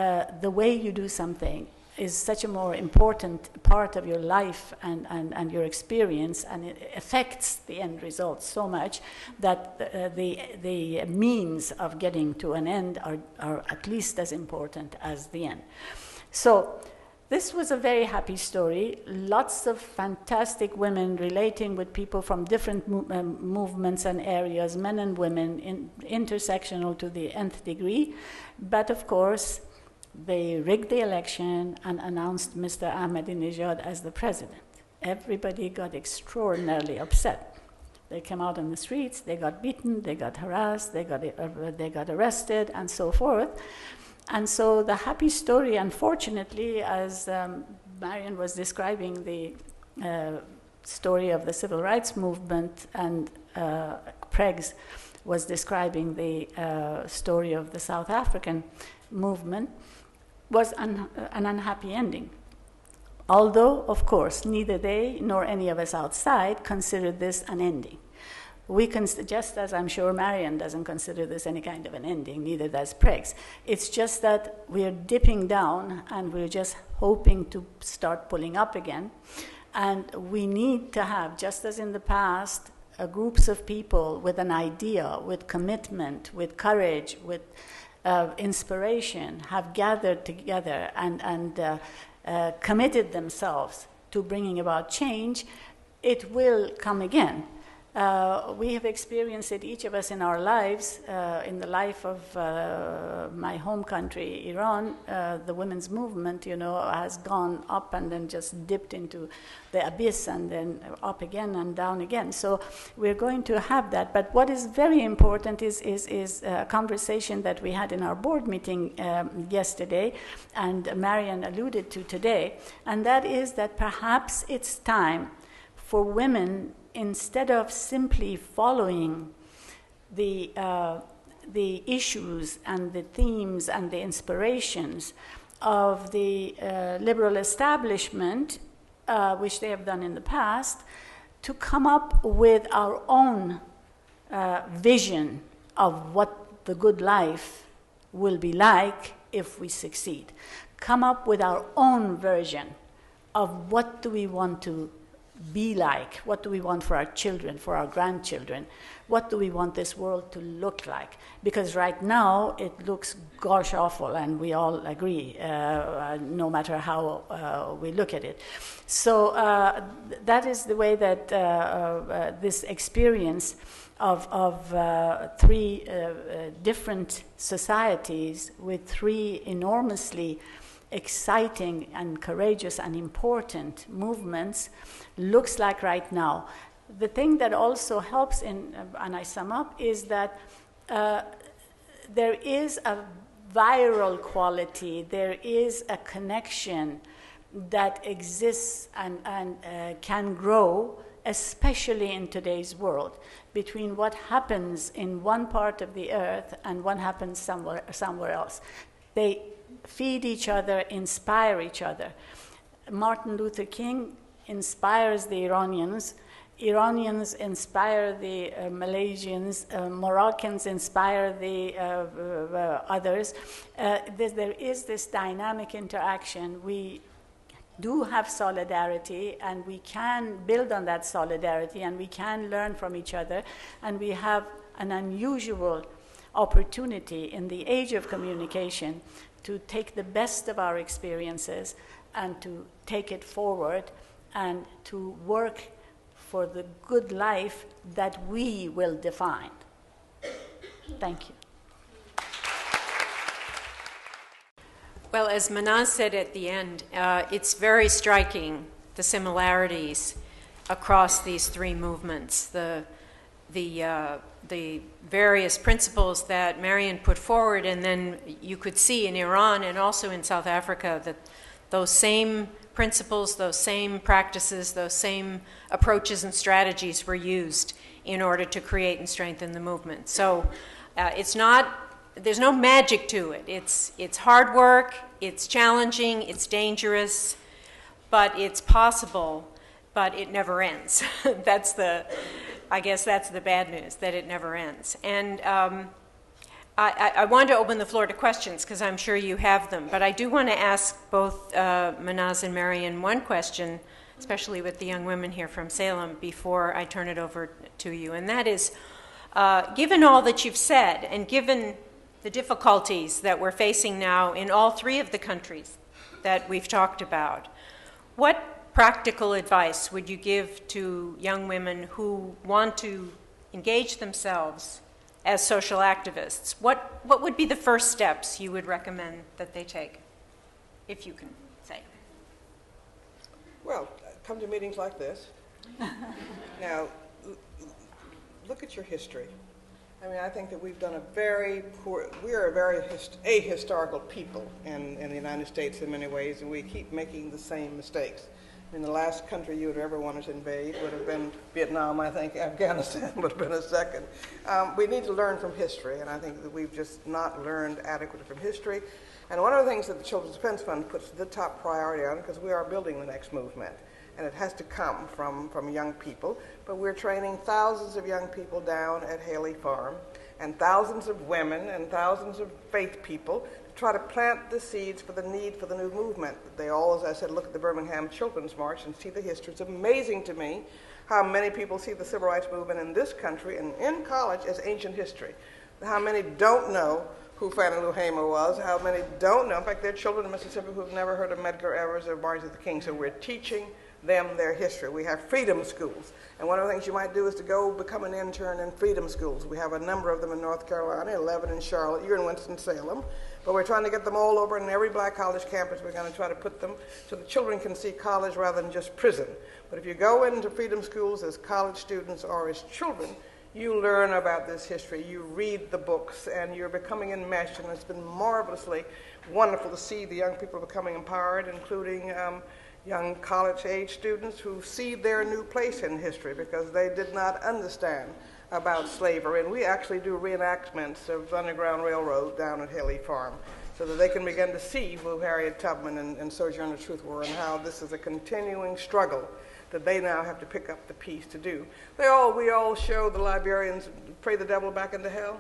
the way you do something is such a more important part of your life and your experience, and it affects the end result so much that the means of getting to an end are at least as important as the end. So this was a very happy story. Lots of fantastic women relating with people from different movements and areas, men and women, intersectional to the nth degree. But of course, they rigged the election and announced Mr. Ahmadinejad as the president. Everybody got extraordinarily upset. They came out on the streets, they got beaten, they got harassed, they got arrested, and so forth. And so the happy story, unfortunately, as Marian was describing the story of the civil rights movement, and Pregs was describing the story of the South African movement, was an unhappy ending. Although, of course, neither they nor any of us outside considered this an ending. We can, just as I'm sure Marian doesn't consider this any kind of an ending, neither does Pregs. It's just that we're dipping down and we're just hoping to start pulling up again. And we need to have, just as in the past, groups of people with an idea, with commitment, with courage, with inspiration, have gathered together and committed themselves to bringing about change. It will come again. We have experienced it, each of us, in our lives. In the life of my home country, Iran, the women's movement, has gone up and then just dipped into the abyss and then up again and down again. So we're going to have that. But what is very important is a conversation that we had in our board meeting yesterday, and Marian alluded to today, and that is that perhaps it's time for women, instead of simply following the issues and the themes and the inspirations of the liberal establishment, which they have done in the past, to come up with our own vision of what the good life will be like if we succeed. Come up with our own version of what do we want to be like? What do we want for our children, for our grandchildren? What do we want this world to look like? Because right now it looks gosh awful, and we all agree, no matter how we look at it. So that is the way that this experience of three different societies with three enormously exciting and courageous and important movements looks like right now. The thing that also helps in, and I sum up, is that there is a viral quality, there is a connection that exists and can grow, especially in today's world, between what happens in one part of the earth and what happens somewhere else. They feed each other, inspire each other. Martin Luther King inspires the Iranians. Iranians inspire the Malaysians. Moroccans inspire the others. There is this dynamic interaction. We do have solidarity, and we can build on that solidarity, and we can learn from each other, and we have an unusual opportunity in the age of communication to take the best of our experiences and to take it forward and to work for the good life that we will define. Thank you. Well, as Manaz said at the end, it's very striking, the similarities across these three movements, the various principles that Marian put forward, and then you could see in Iran and also in South Africa that those same principles, those same practices, those same approaches and strategies were used in order to create and strengthen the movement. So there's no magic to it. It's hard work, it's challenging, it's dangerous, but it's possible, but it never ends. I guess that's the bad news, that it never ends. And I want to open the floor to questions, because I'm sure you have them, but I do want to ask both Manaz and Marian one question, especially with the young women here from Salem, before I turn it over to you. And that is, given all that you've said, and given the difficulties that we're facing now in all three of the countries that we've talked about, what practical advice would you give to young women who want to engage themselves as social activists? What would be the first steps you would recommend that they take, if you can say? Well, come to meetings like this. Now, look at your history. I mean, I think that we've done we are a very ahistorical people in the United States in many ways, and we keep making the same mistakes. I mean, the last country you would ever want to invade would have been Vietnam. I think Afghanistan would have been a second. We need to learn from history, and I think that we've just not learned adequately from history. And one of the things that the Children's Defense Fund puts the top priority on, because we are building the next movement, and it has to come from young people, but we're training thousands of young people down at Haley Farm, and thousands of women and thousands of faith people to try to plant the seeds for the need for the new movement. They all, as I said, look at the Birmingham Children's March and see the history. It's amazing to me how many people see the civil rights movement in this country and in college as ancient history. How many don't know who Fannie Lou Hamer was, how many don't know. In fact, there are children in Mississippi who've never heard of Medgar Evers or Martin Luther King, so we're teaching them their history. We have freedom schools, and one of the things you might do is to go become an intern in freedom schools. We have a number of them in North Carolina, 11 in Charlotte. You're in Winston-Salem, but we're trying to get them all over, and in every black college campus we're going to try to put them so the children can see college rather than just prison. But if you go into freedom schools as college students or as children, you learn about this history, you read the books, and you're becoming enmeshed, and it's been marvelously wonderful to see the young people becoming empowered, including young college-age students who see their new place in history because they did not understand about slavery. And we actually do reenactments of the Underground Railroad down at Haley Farm so that they can begin to see who Harriet Tubman and Sojourner Truth were and how this is a continuing struggle that they now have to pick up the piece to do. We all show the Liberians pray the devil back into hell.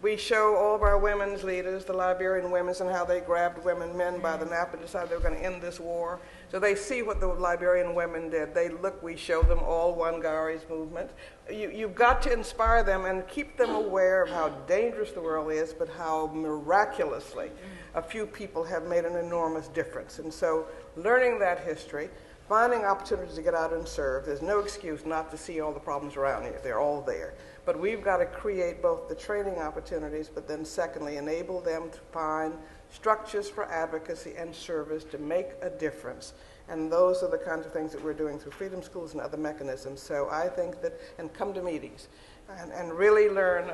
We show all of our women's leaders, the Liberian women's, and how they grabbed men by the neck and decided they were going to end this war. So they see what the Liberian women did. We show them all Wangari's movement. You've got to inspire them and keep them aware of how dangerous the world is, but how miraculously a few people have made an enormous difference. And so learning that history, finding opportunities to get out and serve, there's no excuse not to see all the problems around you. They're all there. But we've got to create both the training opportunities, but then secondly, enable them to find structures for advocacy and service to make a difference. And those are the kinds of things that we're doing through Freedom Schools and other mechanisms. So I think that, and come to meetings, and really learn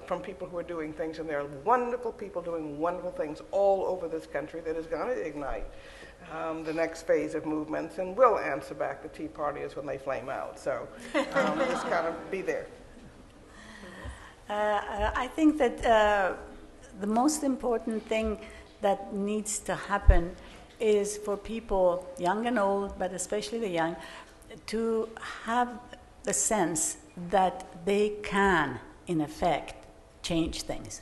from people who are doing things, and there are wonderful people doing wonderful things all over this country that is going to ignite the next phase of movements, and will answer back the Tea Partiers when they flame out. So just kind of be there. I think that the most important thing that needs to happen is for people, young and old, but especially the young, to have the sense that they can, in effect, change things.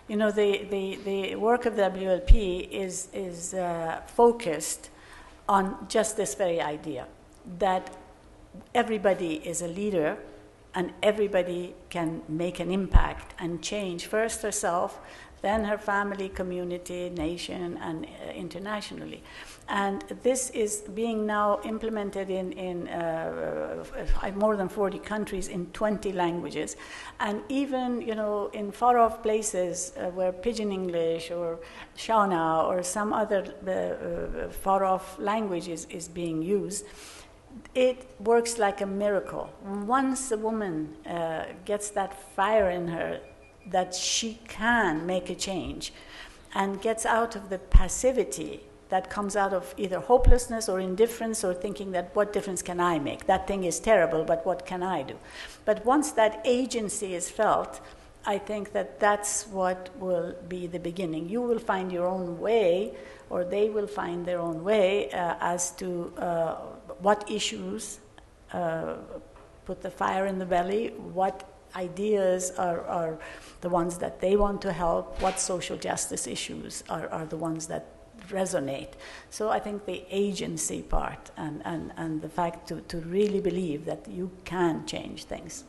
You know, the work of WLP is focused on just this very idea, that everybody is a leader and everybody can make an impact and change, first herself, then her family, community, nation, and internationally. And this is being now implemented in more than 40 countries in 20 languages. And even, you know, in far-off places where Pidgin English or Shona or some other far-off language is being used, it works like a miracle. Once a woman gets that fire in her that she can make a change and gets out of the passivity that comes out of either hopelessness or indifference or thinking that what difference can I make? That thing is terrible, but what can I do? But once that agency is felt, I think that that's what will be the beginning. You will find your own way, or they will find their own way as to what issues put the fire in the belly, what ideas are the ones that they want to help, what social justice issues are the ones that resonate. So I think the agency part and the fact to really believe that you can change things